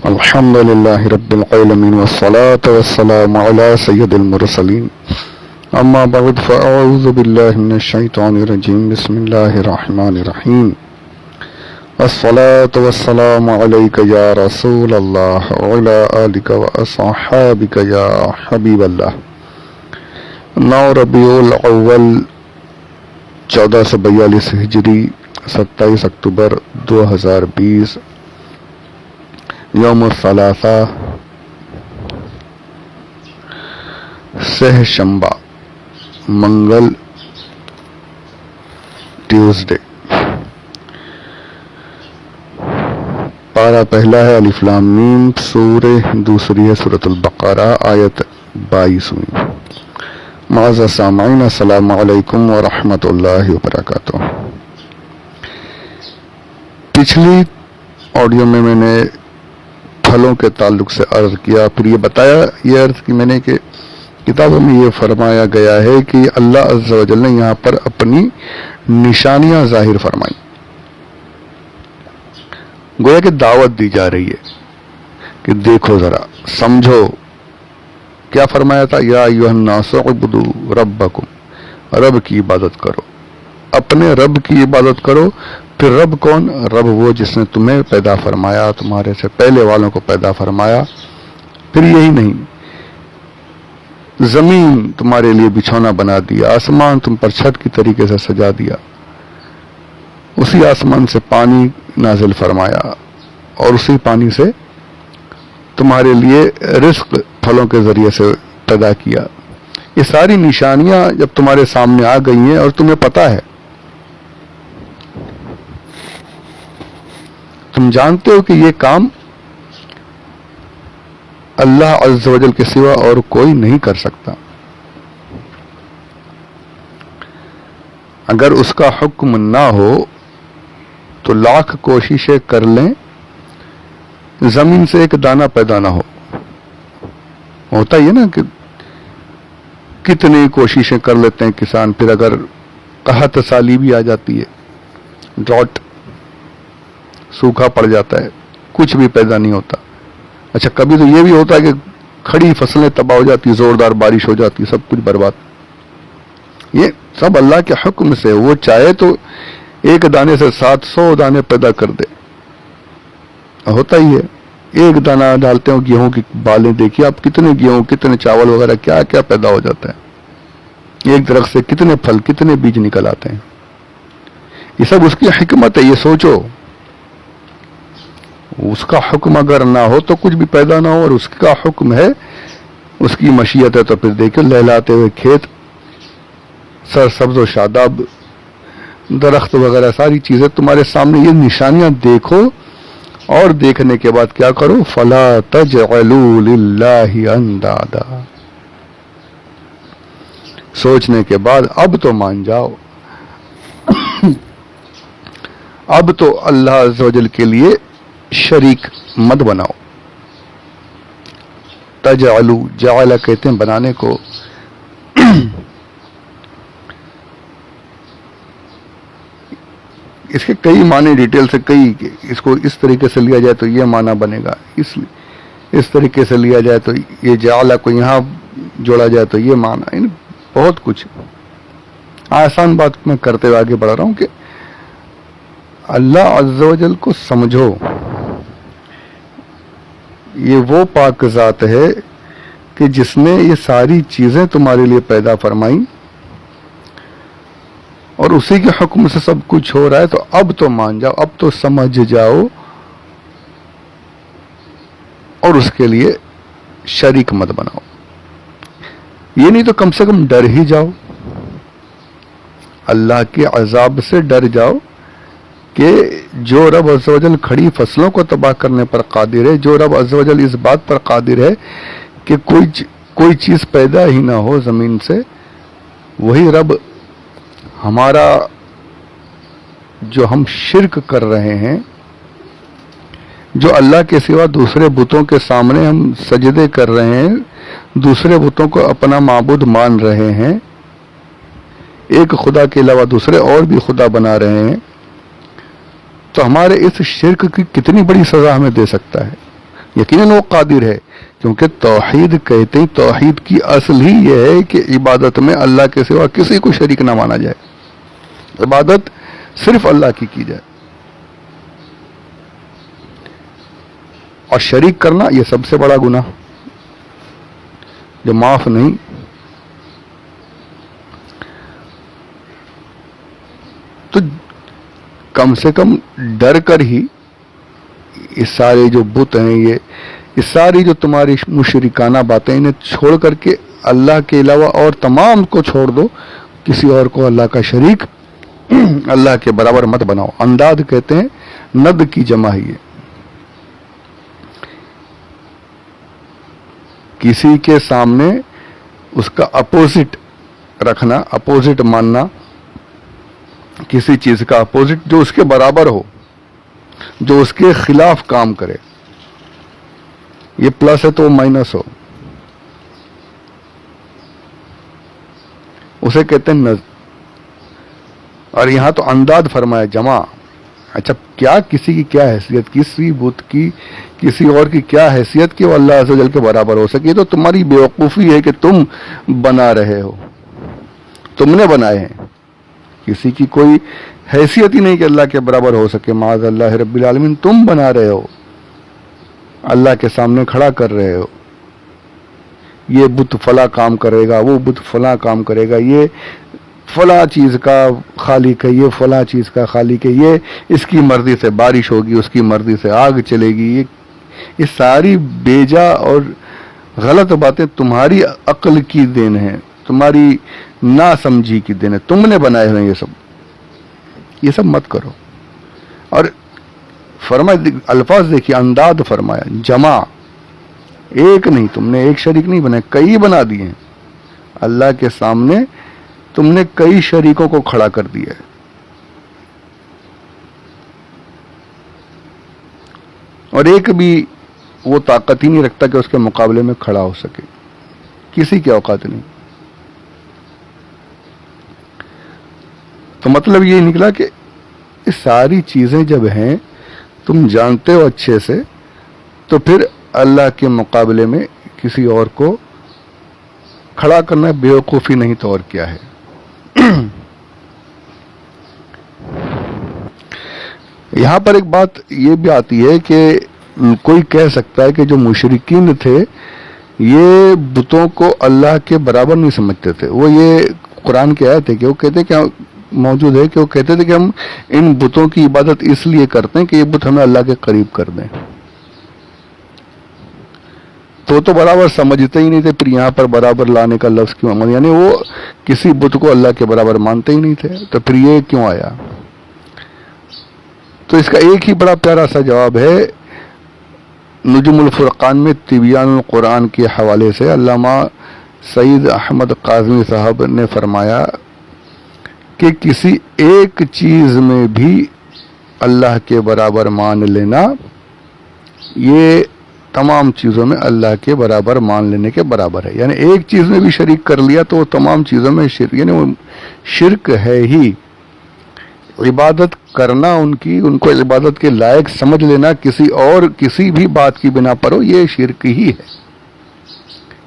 الحمد لله رب العالمين والصلاة والسلام على سيد المرسلين أما بعد فأعوذ بالله من الشيطان الرجيم بسم الله الرحمن الرحيم الصلاة والسلام عليك يا رسول الله وعلى آلك وأصحابك يا حبيب الله. 9 ربیع الاول 1442 ہجری 27 اکتوبر 2020 یوم الثلاثاء سہ شنبہ منگل ٹیوزڈے. پارہ پہلا ہے الف لام میم، سورہ دوسری ہے سورۃ البقرہ آیت 22. معزز سامعین السلام علیکم ورحمۃ اللہ وبرکاتہ. پچھلی آڈیو میں نے پھلوں کے تعلق سے عرض کیا، پھر یہ بتایا، یہ عرض کی میں نے کہ کتابوں میں یہ فرمایا گیا ہے کہ اللہ عز و جل نے یہاں پر اپنی نشانیاں ظاہر فرمائی، گویا کہ دعوت دی جا رہی ہے کہ دیکھو ذرا سمجھو. کیا فرمایا تھا؟ یا ایھا الناس اعبدوا ربکم، رب کی عبادت کرو، اپنے رب کی عبادت کرو. پھر رب کون؟ رب وہ جس نے تمہیں پیدا فرمایا، تمہارے سے پہلے والوں کو پیدا فرمایا. پھر یہی نہیں، زمین تمہارے لیے بچھونا بنا دیا، آسمان تم پر چھت کی طریقے سے سجا دیا، اسی آسمان سے پانی نازل فرمایا اور اسی پانی سے تمہارے لیے رزق پھلوں کے ذریعے سے پیدا کیا. یہ ساری نشانیاں جب تمہارے سامنے آ گئی ہیں اور تمہیں پتہ ہے، تم جانتے ہو کہ یہ کام اللہ عز و جل کے سوا اور کوئی نہیں کر سکتا. اگر اس کا حکم نہ ہو تو لاکھ کوششیں کر لیں، زمین سے ایک دانہ پیدا نہ ہو. ہوتا ہی ہے نا کہ کتنی کوششیں کر لیتے ہیں کسان، پھر اگر قحط سالی بھی آ جاتی ہے، ڈراٹ، سوکھا پڑ جاتا ہے، کچھ بھی پیدا نہیں ہوتا. اچھا کبھی تو یہ بھی ہوتا ہے کہ کھڑی فصلیں تباہ ہو جاتی، زوردار بارش ہو جاتی، سب کچھ برباد. یہ سب اللہ کے حکم سے. وہ چاہے تو ایک دانے سے 700 دانے پیدا کر دے. ہوتا ہی ہے، ایک دانہ ڈالتے ہو گیہوں کی بالیں، دیکھیے آپ کتنے گیہوں، کتنے چاول وغیرہ کیا کیا پیدا ہو جاتا ہے. ایک درخت سے کتنے پھل، کتنے بیج نکل آتے ہیں. یہ سب اس کی حکمت ہے. یہ سوچو، اس کا حکم اگر نہ ہو تو کچھ بھی پیدا نہ ہو، اور اس کا حکم ہے، اس کی مشیت ہے تو پھر دیکھو لہلاتے ہوئے کھیت، سرسبز و شاداب درخت وغیرہ، ساری چیزیں تمہارے سامنے. یہ نشانیاں دیکھو اور دیکھنے کے بعد کیا کرو؟ فلا تجعلوا للہ اندادا. سوچنے کے بعد اب تو مان جاؤ، اب تو اللہ عز و جل کے لیے شریک مت بناؤ. تجعلوا، جعل کہتے ہیں بنانے کو. اس کے کئی معنی ڈیٹیل سے، کئی، اس کو اس طریقے سے لیا جائے تو یہ معنی بنے گا، اس طریقے سے لیا جائے تو یہ جعل کو یہاں جوڑا جائے تو یہ معنی، بہت کچھ. آسان بات میں کرتے ہوئے آگے بڑھ رہا ہوں کہ اللہ عز و جل کو سمجھو. یہ وہ پاک ذات ہے کہ جس نے یہ ساری چیزیں تمہارے لیے پیدا فرمائی، اور اسی کے حکم سے سب کچھ ہو رہا ہے. تو اب تو مان جاؤ، اب تو سمجھ جاؤ، اور اس کے لیے شریک مت بناؤ. یہ نہیں تو کم سے کم ڈر ہی جاؤ، اللہ کے عذاب سے ڈر جاؤ کہ جو رب عز و جل کھڑی فصلوں کو تباہ کرنے پر قادر ہے، جو رب عز و جل اس بات پر قادر ہے کہ کوئی چیز پیدا ہی نہ ہو زمین سے، وہی رب ہمارا جو ہم شرک کر رہے ہیں، جو اللہ کے سوا دوسرے بتوں کے سامنے ہم سجدے کر رہے ہیں، دوسرے بتوں کو اپنا معبود مان رہے ہیں، ایک خدا کے علاوہ دوسرے اور بھی خدا بنا رہے ہیں، تو ہمارے اس شرک کی کتنی بڑی سزا ہمیں دے سکتا ہے. یقیناً وہ قادر ہے، کیونکہ توحید کہتے ہیں توحید کی اصل ہی یہ ہے کہ عبادت میں اللہ کے سوا کسی کو شریک نہ مانا جائے، عبادت صرف اللہ کی جائے، اور شریک کرنا یہ سب سے بڑا گناہ جو معاف نہیں۔ تو کم سے کم ڈر کر ہی یہ سارے جو بت ہیں، یہ ساری جو تمہاری مشرکانہ باتیں، انہیں چھوڑ کر کے اللہ کے علاوہ اور تمام کو چھوڑ دو، کسی اور کو اللہ کا شریک اللہ کے برابر مت بناؤ۔ انداد کہتے ہیں ند کی جمع ہی ہے، کسی کے سامنے اس کا اپوزٹ رکھنا، اپوزٹ ماننا، کسی چیز کا اپوزٹ جو اس کے برابر ہو، جو اس کے خلاف کام کرے، یہ پلس ہے تو مائنس ہو، اسے کہتے ہیں نزد۔ اور یہاں تو انداد فرمایا جمع۔ اچھا کیا کسی کی کیا حیثیت، کسی بت کی کسی اور کی کیا حیثیت کہ وہ اللہ عز و جل کے برابر ہو سکے؟ تو تمہاری بیوقوفی ہے کہ تم بنا رہے ہو، تم نے بنائے ہیں، کسی کی کوئی حیثیت ہی نہیں کہ اللہ کے برابر ہو سکے، معاذ اللہ رب العالمین، تم بنا رہے ہو، اللہ کے سامنے کھڑا کر رہے ہو، یہ بت فلاں کام کرے گا، وہ بت فلاں کام کرے گا، یہ فلاں چیز کا خالق ہے، یہ فلاں چیز کا خالق ہے، یہ اس کی مرضی سے بارش ہوگی، اس کی مرضی سے آگ چلے گی، یہ ساری بیجا اور غلط باتیں تمہاری عقل کی دین ہے، تمہاری نا سمجھی کی دین ہے، تم نے بنائے ہوئے یہ سب مت کرو۔ اور فرمایا، الفاظ دیکھیے، انداد فرمایا جمع، ایک نہیں، تم نے ایک شریک نہیں بنائے، کئی بنا دیے ہیں، اللہ کے سامنے تم نے کئی شریکوں کو کھڑا کر دیا ہے، اور ایک بھی وہ طاقت ہی نہیں رکھتا کہ اس کے مقابلے میں کھڑا ہو سکے، کسی کی اوقات نہیں۔ تو مطلب یہ نکلا کہ یہ ساری چیزیں جب ہیں تم جانتے ہو اچھے سے، تو پھر اللہ کے مقابلے میں کسی اور کو کھڑا کرنا بیوقوفی نہیں تو اور کیا ہے۔ یہاں پر ایک بات یہ بھی آتی ہے کہ کوئی کہہ سکتا ہے کہ جو مشرکین تھے یہ بتوں کو اللہ کے برابر نہیں سمجھتے تھے، وہ یہ قرآن کی آیت ہے کہ وہ کہتے کہ موجود ہے کہ وہ کہتے تھے کہ ہم ان بتوں کی عبادت اس لیے کرتے ہیں کہ یہ بت ہمیں اللہ کے قریب کر دیں، تو برابر سمجھتے ہی نہیں تھے، پھر یہاں پر برابر لانے کا لفظ کیوں عمل، یعنی وہ کسی بت کو اللہ کے برابر مانتے ہی نہیں تھے، تو پھر یہ کیوں آیا؟ تو اس کا ایک ہی بڑا پیارا سا جواب ہے، نجم الفرقان میں تبیان القرآن کے حوالے سے علامہ سعید احمد قاظمی صاحب نے فرمایا کہ کسی ایک چیز میں بھی اللہ کے برابر مان لینا یہ تمام چیزوں میں اللہ کے برابر مان لینے کے برابر ہے، یعنی ایک چیز میں بھی شریک کر لیا تو وہ تمام چیزوں میں شرک، یعنی وہ شرک ہے ہی۔ عبادت کرنا ان کو عبادت کے لائق سمجھ لینا کسی اور کسی بھی بات کی بنا پر ہو، یہ شرک ہی ہے،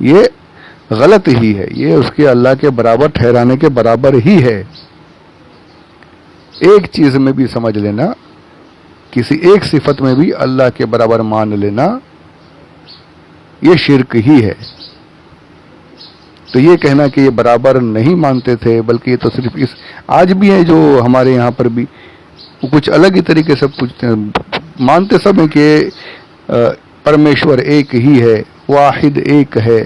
یہ غلط ہی ہے، یہ اس کے اللہ کے برابر ٹھہرانے کے برابر ہی ہے۔ ایک چیز میں بھی سمجھ لینا، کسی ایک صفت میں بھی اللہ کے برابر مان لینا، یہ شرک ہی ہے۔ تو یہ کہنا کہ یہ برابر نہیں مانتے تھے، بلکہ یہ تو صرف اس آج بھی ہیں جو ہمارے یہاں پر بھی کچھ الگ ہی طریقے سے پوچھتے ہیں، مانتے سب ہیں کہ پرمیشور ایک ہی ہے، واحد ایک ہے،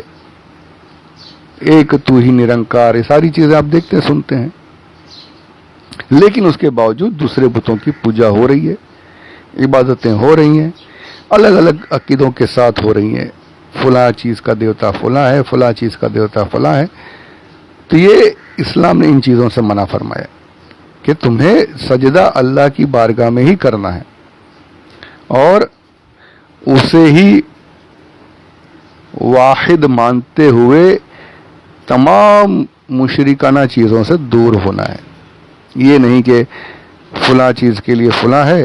ایک تو ہی نرنکار، یہ ساری چیزیں آپ دیکھتے ہیں سنتے ہیں، لیکن اس کے باوجود دوسرے بتوں کی پوجا ہو رہی ہے، عبادتیں ہو رہی ہیں، الگ الگ عقیدوں کے ساتھ ہو رہی ہیں، فلاں چیز کا دیوتا فلاں ہے، فلاں چیز کا دیوتا فلاں ہے۔ تو یہ اسلام نے ان چیزوں سے منع فرمایا کہ تمہیں سجدہ اللہ کی بارگاہ میں ہی کرنا ہے اور اسے ہی واحد مانتے ہوئے تمام مشرکانہ چیزوں سے دور ہونا ہے۔ یہ نہیں کہ فلاں چیز کے لیے فلاں ہے،